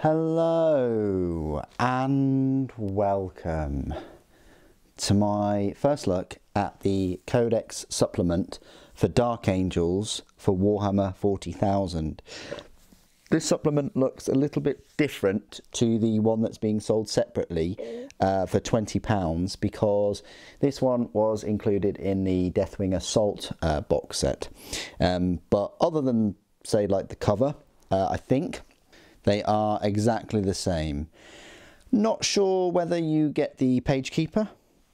Hello and welcome to my first look at the Codex supplement for Dark Angels for Warhammer 40,000. This supplement looks a little bit different to the one that's being sold separately for £20 because this one was included in the Deathwing Assault box set. But other than, say, like the cover, I think they are exactly the same. Not sure whether you get the page keeper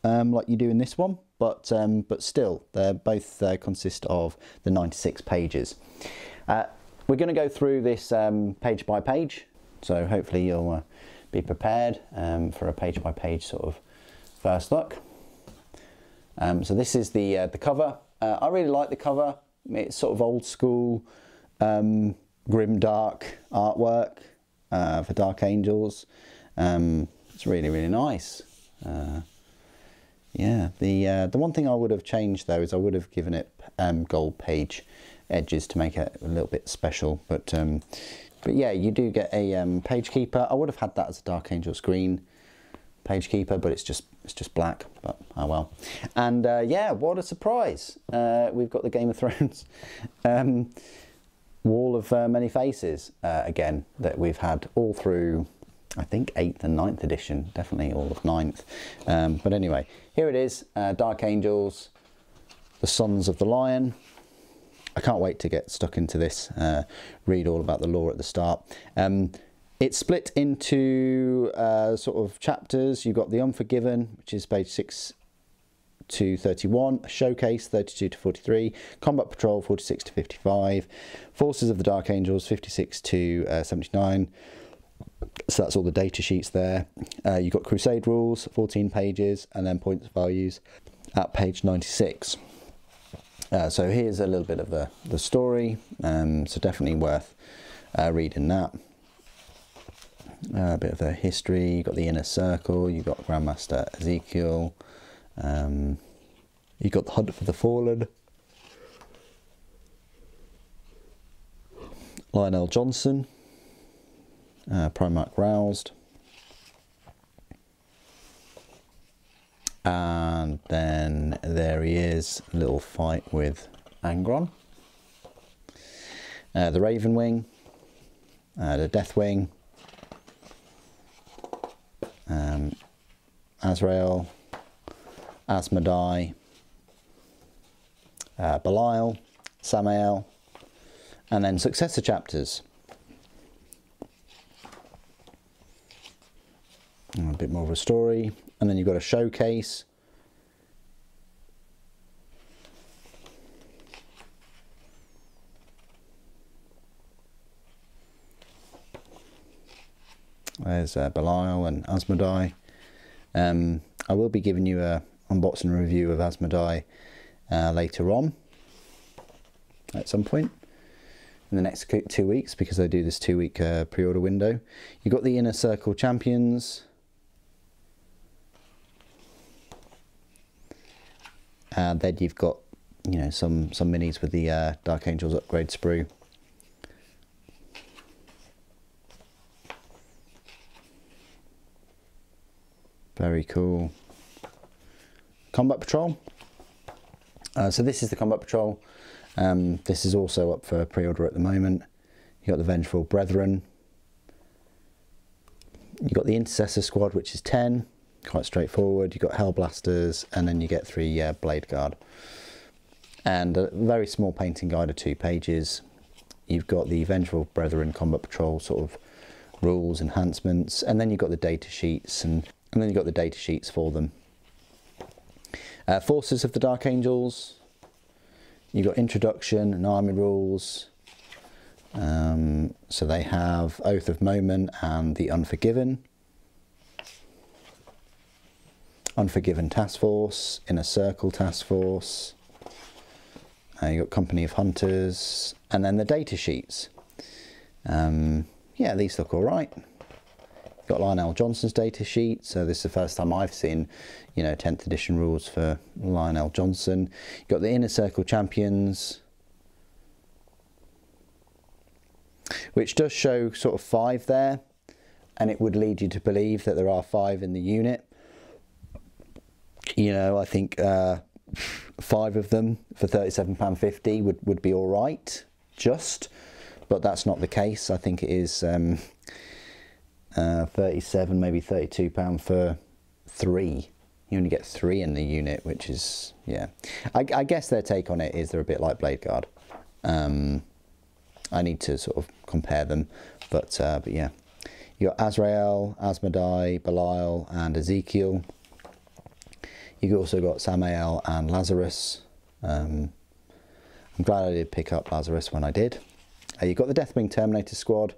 like you do in this one, but still, they both consist of the 96 pages. We're going to go through this page by page, so hopefully you'll be prepared for a page by page sort of first look. So this is the cover. I really like the cover. It's sort of old school, grim dark artwork for Dark Angels. It's really nice. Yeah, the one thing I would have changed though is I would have given it gold page edges to make it a little bit special. But yeah, you do get a page keeper. I would have had that as a Dark Angels green page keeper, but it's just black. But oh well. And yeah, what a surprise! We've got the Game of Thrones Wall of Many Faces again that we've had all through, I think 8th and 9th edition, definitely all of 9th. But anyway, here it is, Dark Angels, the Sons of the Lion. I can't wait to get stuck into this, read all about the lore at the start. It's split into sort of chapters. You've got the Unforgiven, which is page 6 to 31, Showcase 32 to 43, Combat Patrol 46 to 55, Forces of the Dark Angels 56 to 79. So that's all the data sheets there. You've got Crusade Rules, 14 pages, and then Points Values at page 96. So here's a little bit of the story, so definitely worth reading that. A bit of a history. You've got the Inner Circle, you've got Grandmaster Ezekiel, you've got the Hunt for the Fallen, Lionel Johnson, Primarch Roused, and then there he is, a little fight with Angron, the Raven Wing, the Deathwing, Azrael, Asmodai, Belial, Samael, and then successor chapters. A bit more of a story, and then you've got a showcase. There's Belial and Asmodai. I will be giving you a unboxing review of Asmodai later on at some point in the next 2 weeks, because they do this 2-week pre-order window. You've got the Inner Circle Champions, and then you've got, you know, some minis with the Dark Angels upgrade sprue. Very cool. Combat Patrol. So this is the Combat Patrol. This is also up for pre-order at the moment. You got the Vengeful Brethren. You got the Intercessor Squad, which is 10, quite straightforward. You got Hellblasters, and then you get 3 Blade Guard, and a very small painting guide of 2 pages. You've got the Vengeful Brethren Combat Patrol sort of rules, enhancements, and then you've got the data sheets, and then you've got the data sheets for them. Forces of the Dark Angels. You've got introduction and army rules. So they have Oath of Moment and the Unforgiven. Unforgiven Task Force, Inner Circle Task Force. You've got Company of Hunters, and then the data sheets. Yeah, these look all right. Got Lionel Johnson's data sheet, so this is the first time I've seen, you know, 10th edition rules for Lionel Johnson. You've got the Inner Circle Champions, which does show sort of 5 there. and it would lead you to believe that there are 5 in the unit. You know, I think 5 of them for £37.50 would be all right, but that's not the case. I think it is 37, maybe £32 for 3. You only get 3 in the unit, which is, yeah. I guess their take on it is they're a bit like Blade Guard. I need to sort of compare them, but yeah. You got Azrael, Asmodai, Belial, and Ezekiel. You've also got Samael and Lazarus. I'm glad I did pick up Lazarus when I did. You've got the Deathwing Terminator squad.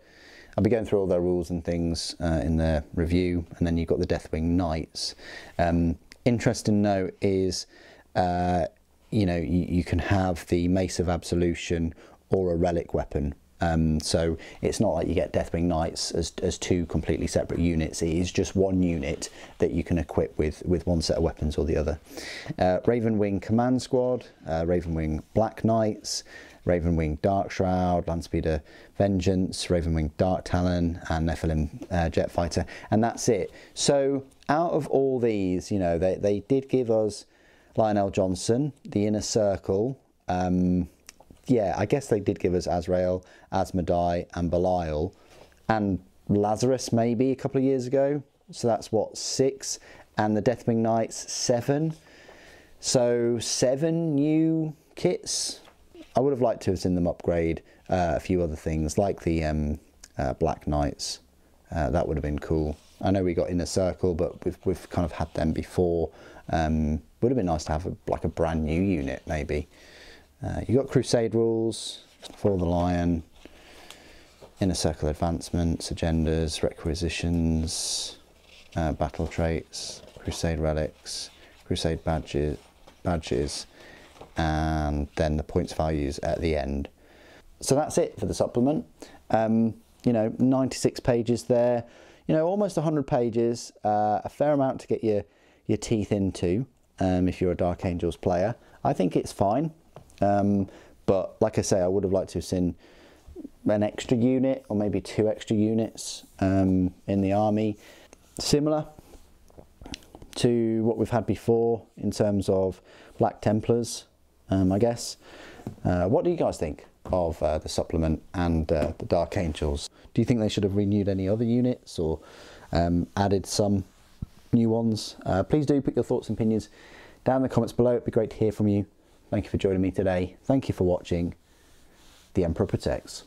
I'll be going through all their rules and things in the review, and then you've got the Deathwing Knights. Interesting note is, you know, you can have the Mace of Absolution or a relic weapon. So it's not like you get Deathwing Knights as 2 completely separate units. It is just 1 unit that you can equip with 1 set of weapons or the other. Ravenwing Command Squad, Ravenwing Black Knights, Ravenwing Dark Shroud, Landspeeder Vengeance, Ravenwing Dark Talon, and Nephilim Jetfighter, and that's it. So out of all these, you know, they did give us Lionel Johnson, the Inner Circle. Yeah, I guess they did give us Azrael, Asmodai, and Belial, and Lazarus maybe a couple of years ago. So that's what, 6, and the Deathwing Knights 7. So 7 new kits. I would have liked to have seen them upgrade a few other things, like the Black Knights. That would have been cool. I know we got Inner Circle, but we've kind of had them before. Would have been nice to have like a brand new unit, maybe. You got Crusade rules for the Lion, Inner Circle advancements, agendas, requisitions, battle traits, Crusade relics, Crusade badges, and then the points values at the end. So that's it for the supplement. You know, 96 pages there, you know, almost 100 pages, a fair amount to get your teeth into if you're a Dark Angels player. I think it's fine, but like I say, I would have liked to have seen an extra unit or maybe 2 extra units in the army, similar to what we've had before in terms of Black Templars, I guess. What do you guys think of the supplement and the Dark Angels? Do you think they should have renewed any other units or added some new ones? Please do put your thoughts and opinions down in the comments below. It'd be great to hear from you. Thank you for joining me today. Thank you for watching. The Emperor Protects.